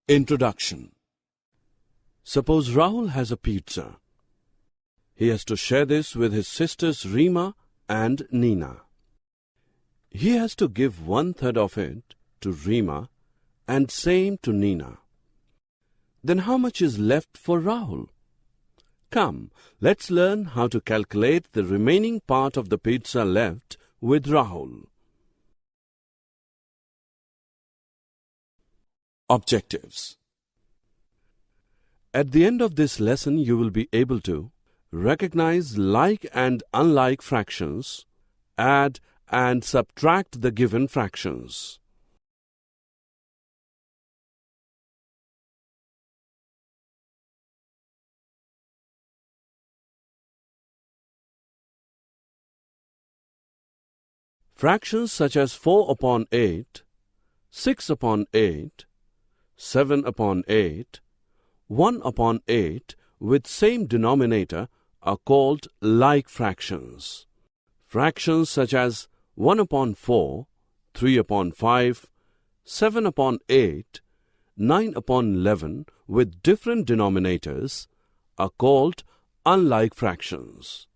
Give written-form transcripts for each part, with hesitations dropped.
Introduction. Suppose Rahul has a pizza. He has to share this with his sisters Rima and Nina. He has to give 1/3 of it to Rima and same to Nina. Then how much is left for Rahul? Come, let's learn how to calculate the remaining part of the pizza left with Rahul. Objectives. At the end of this lesson, you will be able to recognize like and unlike fractions, add and subtract the given fractions. Fractions such as 4/8, 6/8, 7/8, 1/8 with same denominator are called like fractions. Fractions such as 1/4, 3/5, 7/8, 9/11 with different denominators are called unlike fractions.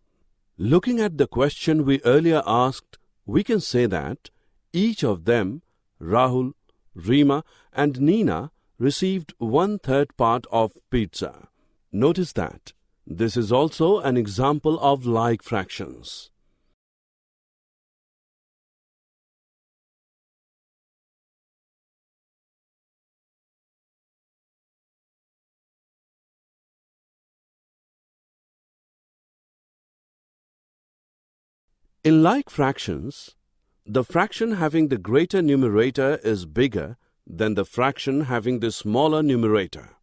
Looking at the question we earlier asked, we can say that each of them, Rahul, Rima and Nina, received 1/3 part of pizza. Notice that this is also an example of like fractions. In like fractions, the fraction having the greater numerator is bigger than the fraction having the smaller numerator.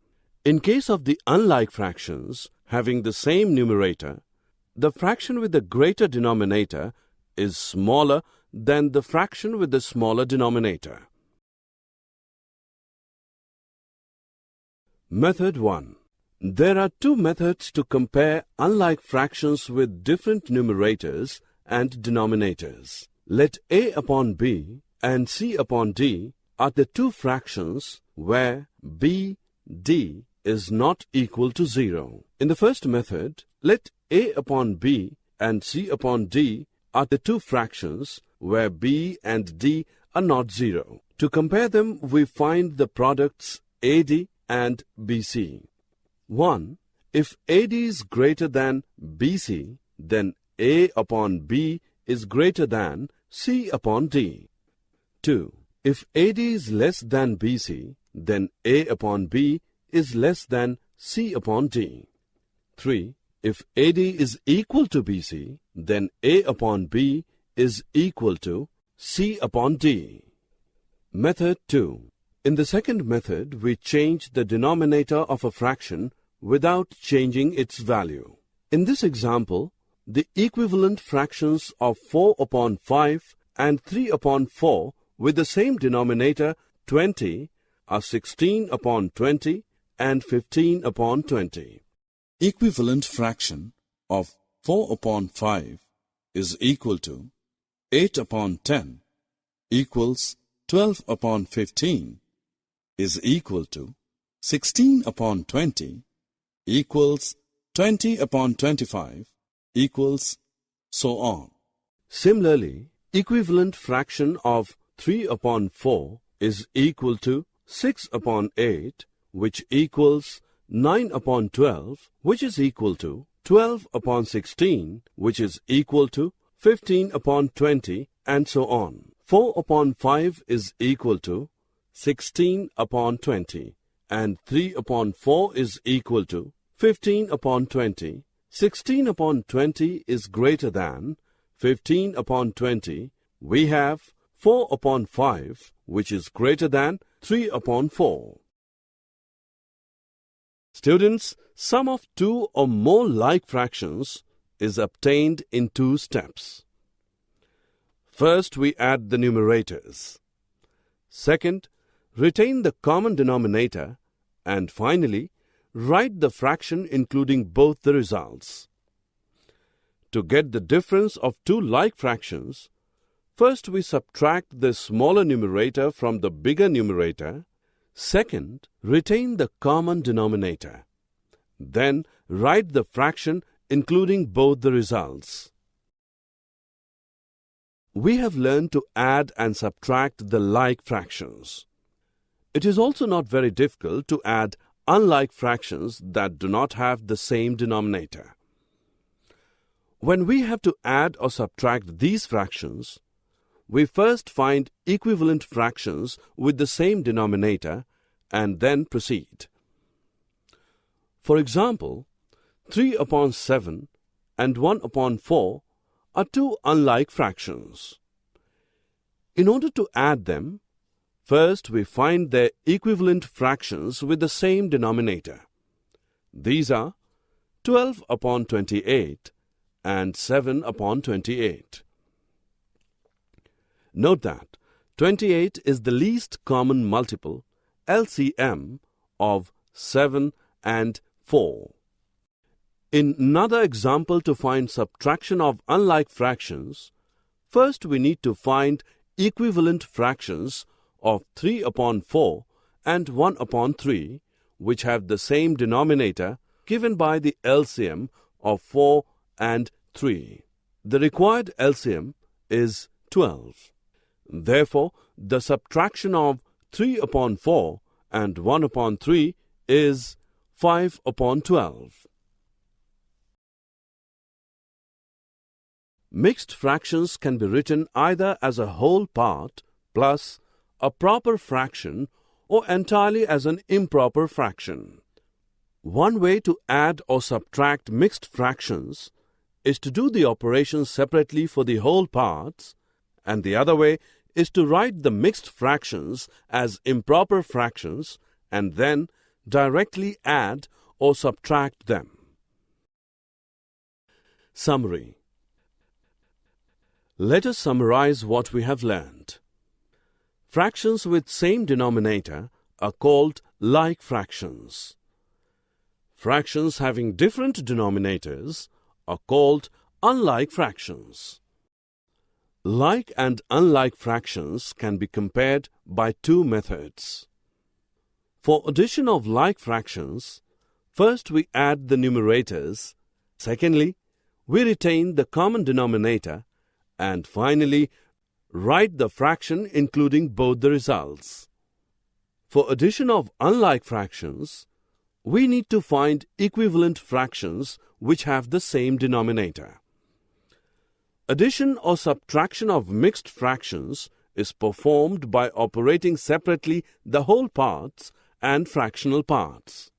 In case of the unlike fractions having the same numerator, the fraction with the greater denominator is smaller than the fraction with the smaller denominator. Method 1. There are two methods to compare unlike fractions with different numerators and denominators. Let A upon B and C upon D are the two fractions where B, D is not equal to 0. In the first method, let A upon B and C upon D are the two fractions where B and D are not 0. To compare them, we find the products AD and BC. 1. If AD is greater than BC, then A upon B is greater than C upon D. 2. If AD is less than BC, then A upon B is less than C upon D. 3. If AD is equal to BC, then A upon B is equal to C upon D. Method 2. In the second method, we change the denominator of a fraction without changing its value. In this example, the equivalent fractions of 4/5 and 3/4 with the same denominator 20 are 16/20 and 15/20. Equivalent fraction of 4/5 is equal to 8/10 equals 12/15 is equal to 16/20 equals 20/25 equals so on. Similarly, equivalent fraction of 3/4 is equal to 6/8, which equals 9/12, which is equal to 12/16, which is equal to 15/20, and so on. 4/5 is equal to 16/20, and 3/4 is equal to 15/20. 16/20 is greater than 15/20. We have 4/5, which is greater than 3/4. Students, sum of two or more like fractions is obtained in two steps. First, we add the numerators. Second, retain the common denominator. And finally, write the fraction including both the results. To get the difference of two like fractions, first we subtract the smaller numerator from the bigger numerator, Second, retain the common denominator. Then write the fraction including both the results. We have learned to add and subtract the like fractions. It is also not very difficult to add unlike fractions that do not have the same denominator. When we have to add or subtract these fractions, we first find equivalent fractions with the same denominator and then proceed. For example, 3 upon 7 and 1 upon 4 are two unlike fractions. In order to add them, first we find their equivalent fractions with the same denominator. These are 12 upon 28 and 7 upon 28. Note that 28 is the least common multiple, LCM, of 7 and 4. In another example to find subtraction of unlike fractions, first we need to find equivalent fractions of 3 upon 4 and 1 upon 3, which have the same denominator given by the LCM of 4 and 3. The required LCM is 12. Therefore, the subtraction of 3 upon 4 and 1 upon 3 is 5 upon 12. Mixed fractions can be written either as a whole part plus a proper fraction or entirely as an improper fraction. One way to add or subtract mixed fractions is to do the operation separately for the whole parts, and the other way is to write the mixed fractions as improper fractions and then directly add or subtract them. Summary. Let us summarize what we have learned. Fractions with same denominator are called like fractions. Fractions having different denominators are called unlike fractions. Like and unlike fractions can be compared by two methods. For addition of like fractions, first we add the numerators, secondly, we retain the common denominator, and finally, write the fraction including both the results. For addition of unlike fractions, we need to find equivalent fractions which have the same denominator. Addition or subtraction of mixed fractions is performed by operating separately the whole parts and fractional parts.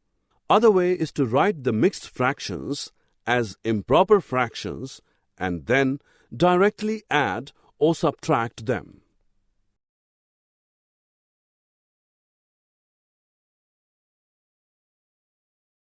Other way is to write the mixed fractions as improper fractions and then directly add or subtract them.